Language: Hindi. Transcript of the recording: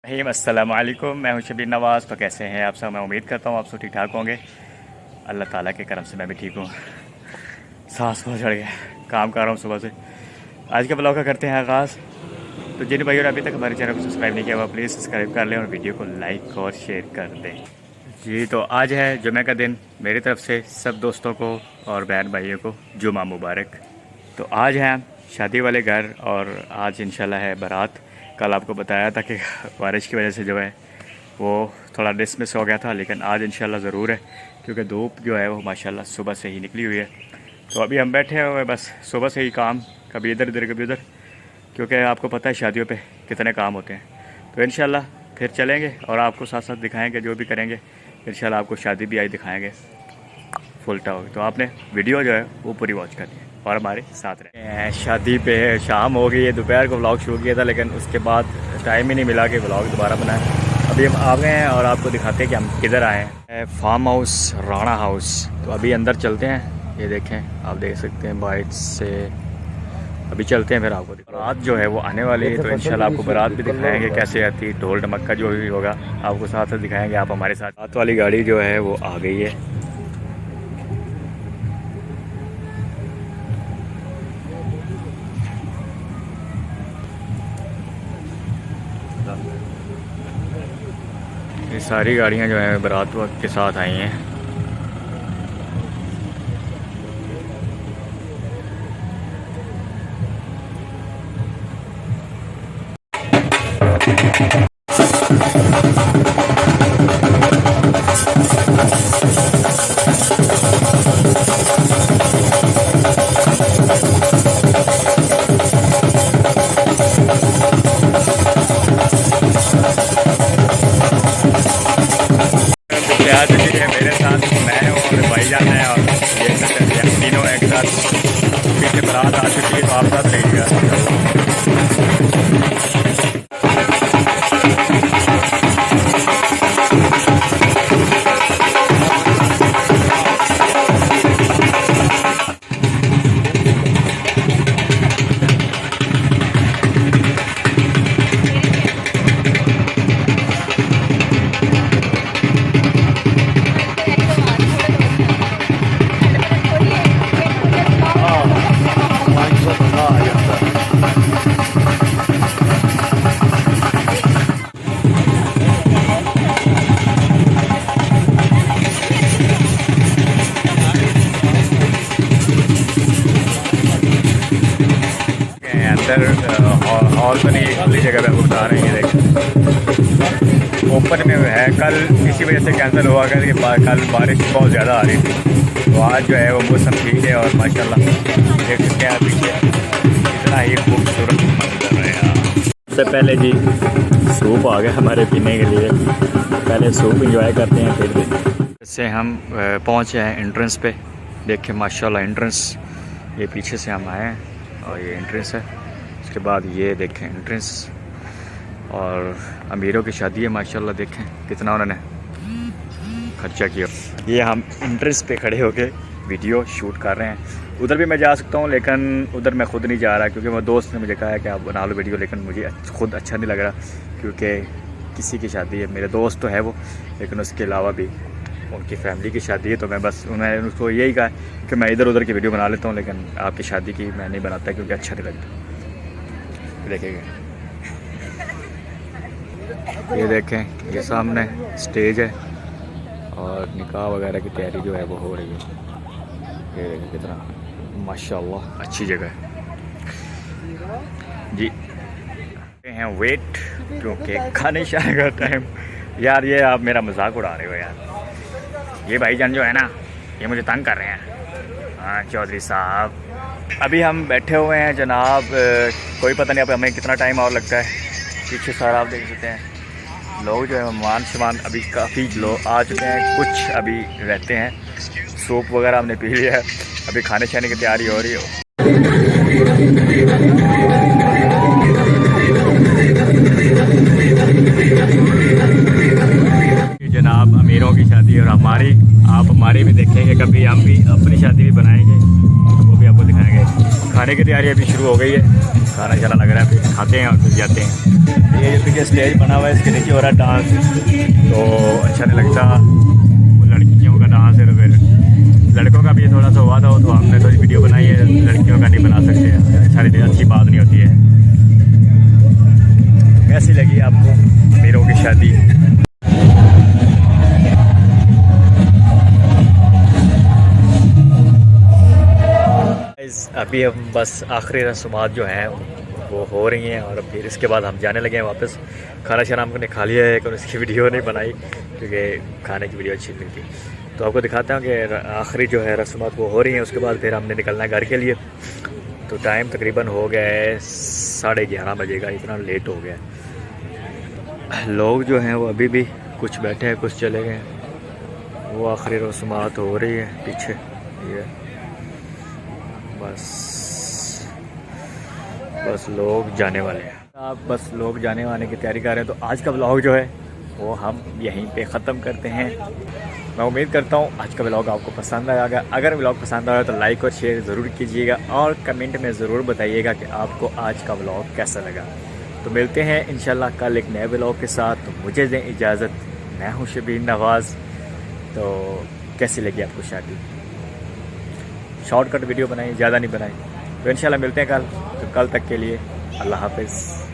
अस्सलाम वालेकुम, मैं हूं शबीर नवाज़। तो कैसे हैं आप सब? मैं उम्मीद करता हूं आप सब ठीक ठाक होंगे। अल्लाह ताला के करम से मैं भी ठीक हूं। सांस बहुत चढ़ गया, काम कर रहा हूं सुबह से। आज के ब्लॉग का करते हैं आगाज़। तो जिन भाइयों ने अभी तक हमारे चैनल को सब्सक्राइब नहीं किया हुआ, प्लीज़ सब्सक्राइब कर लें और वीडियो को लाइक और शेयर कर दें जी। तो आज है जुमे का दिन, मेरी तरफ से सब दोस्तों को और बहन भाइयों को जुमा मुबारक। तो आज हैं शादी वाले घर और आज इंशाल्लाह है बारात। कल आपको बताया था कि बारिश की वजह से जो है वो थोड़ा डिसमिस हो गया था, लेकिन आज इंशाल्लाह ज़रूर है क्योंकि धूप जो है वो माशाल्लाह सुबह से ही निकली हुई है। तो अभी हम बैठे हुए बस सुबह से ही काम, कभी इधर इधर कभी उधर, क्योंकि आपको पता है शादियों पे कितने काम होते हैं। तो इंशाल्लाह फिर चलेंगे और आपको साथ साथ दिखाएँगे, जो भी करेंगे इंशाल्लाह आपको शादी भी आज दिखाएँगे फुल टावर। तो आपने वीडियो जो है वो पूरी वॉच करनी है और हमारे साथ रहे। शादी पे शाम हो गई है, दोपहर को व्लॉग शुरू किया था लेकिन उसके बाद टाइम ही नहीं मिला कि व्लॉग दोबारा बनाएं। अभी हम आ गए हैं और आपको दिखाते हैं कि हम किधर आए हैं। Farm house Rana house. तो अभी अंदर चलते हैं, ये देखें आप देख सकते हैं बाइट से। अभी चलते हैं फिर आपको बारात जो है वो आने वाली है, तो इंशाल्लाह आपको बारात भी दिखाएंगे कैसे आती है, ढोल ढमक्का जो भी होगा आपको साथ साथ दिखाएंगे। आप हमारे साथ। बारात वाली गाड़ी जो है वो आ गई है। ये सारी गाड़ियां जो हैं बारात वक्त के साथ आई हैं। आज भी है मेरे साथ, मैं और भाईजान है और ये तीनों एक साथ पीछे बारात आ चुकी है। तो आप साथ रहिएगा। हॉल तो नहीं, अगली जगह पे बता रहे हैं। देखें ओपन में है, कल इसी वजह से कैंसिल हुआ कि कल बारिश बहुत ज़्यादा आ रही थी। तो आज जो है वो मौसम ठीक है और माशाल्लाह देख सकते हैं पीछे इतना ही खूबसूरत मंजर है। सबसे पहले जी सूप आ गया हमारे पीने के लिए, पहले सूप इंजॉय करते हैं फिर भी। इससे हम पहुँचे हैं एंट्रेंस पे। देखें माशाल्लाह एंट्रेंस, ये पीछे से हम आए हैं और ये एंट्रेंस है। उसके बाद ये देखें एंट्रेंस और अमीरों की शादी है माशाल्लाह। देखें कितना उन्होंने खर्चा किया। ये हम एंट्रेंस पे खड़े होके वीडियो शूट कर रहे हैं। उधर भी मैं जा सकता हूँ लेकिन उधर मैं ख़ुद नहीं जा रहा क्योंकि मेरे दोस्त ने मुझे कहा है कि आप बना लो वीडियो, लेकिन मुझे खुद अच्छा नहीं लग रहा क्योंकि किसी की शादी है। मेरे दोस्त तो है वो, लेकिन उसके अलावा भी उनकी फैमिली की शादी है। तो मैं बस उन्होंने उसको यही कहा कि मैं इधर उधर की वीडियो बना लेता हूँ लेकिन आपकी शादी की मैं नहीं बनाता क्योंकि अच्छा नहीं लगता। देखेंगे ये देखें, ये सामने स्टेज है और निकाह वगैरह की तैयारी जो है वो हो रही है। ये देखें कितना माशाल्लाह अच्छी जगह है जी। हैं वेट क्योंकि खाने शाने का टाइम। यार ये आप मेरा मजाक उड़ा रहे हो यार। ये भाईजान जो है ना ये मुझे तंग कर रहे हैं। हाँ चौधरी साहब, अभी हम बैठे हुए हैं जनाब। कोई पता नहीं अब हमें कितना टाइम और लगता है। पीछे सारा आप देख सकते हैं लोग जो है मेहमान शमान अभी काफ़ी लोग आ चुके हैं, कुछ अभी रहते हैं। सूप वगैरह हमने पी लिया है, अभी खाने शाने की तैयारी हो रही है। जनाब अमीरों की शादी और हमारी, आप हमारी भी देखेंगे कभी, हम भी अपनी शादी भी बनाएंगे, वो भी आपको दिखाएंगे। खाने की तैयारी अभी शुरू हो गई है, खाना शाना लग रहा है, फिर खाते हैं और फिर जाते हैं। ये जो पीछे स्टेज बना हुआ है इसके नीचे हो रहा है डांस, तो अच्छा नहीं लगता, वो लड़कियों का डांस है, तो फिर लड़कों का भी थोड़ा सा हुआ था, तो हमने तो वीडियो बनाई है, लड़कियों का नहीं बना सकते, अच्छा नहीं, अच्छी बात नहीं होती है। कैसी लगी आपको अमीरों की शादी? अभी हम बस आखिरी रस्मात जो हैं वो हो रही हैं और फिर इसके बाद हम जाने लगे हैं वापस। खाना शाना हमने खा लिया है, लेकिन उसकी वीडियो नहीं बनाई क्योंकि खाने की वीडियो अच्छी नहीं लगती। तो आपको दिखाता हूँ कि आखिरी जो है रस्मात वो हो रही हैं, उसके बाद फिर हमने निकलना है घर के लिए। तो टाइम तकरीबन हो गया है 11:30 बजे का, इतना लेट हो गया। लोग जो हैं वो अभी भी कुछ बैठे हैं, कुछ चले गए। वो आखिरी रस्मात हो रही है पीछे, ये बस लोग जाने वाले हैं। आप बस लोग जाने वाले की तैयारी कर रहे हैं। तो आज का व्लॉग जो है वो हम यहीं पे ख़त्म करते हैं। मैं उम्मीद करता हूँ आज का व्लॉग आपको पसंद आएगा। अगर व्लॉग पसंद आया तो लाइक और शेयर ज़रूर कीजिएगा और कमेंट में ज़रूर बताइएगा कि आपको आज का व्लॉग कैसा लगा। तो मिलते हैं इंशाल्लाह कल एक नए व्लॉग के साथ। तो मुझे दें इजाज़त, मैं हूँ शबीर नवाज़। तो कैसी लगी आपको शादी? शॉर्टकट वीडियो बनाई, ज़्यादा नहीं बनाई। तो इंशाल्लाह मिलते हैं कल। तो कल तक के लिए अल्लाह हाफ़िज़।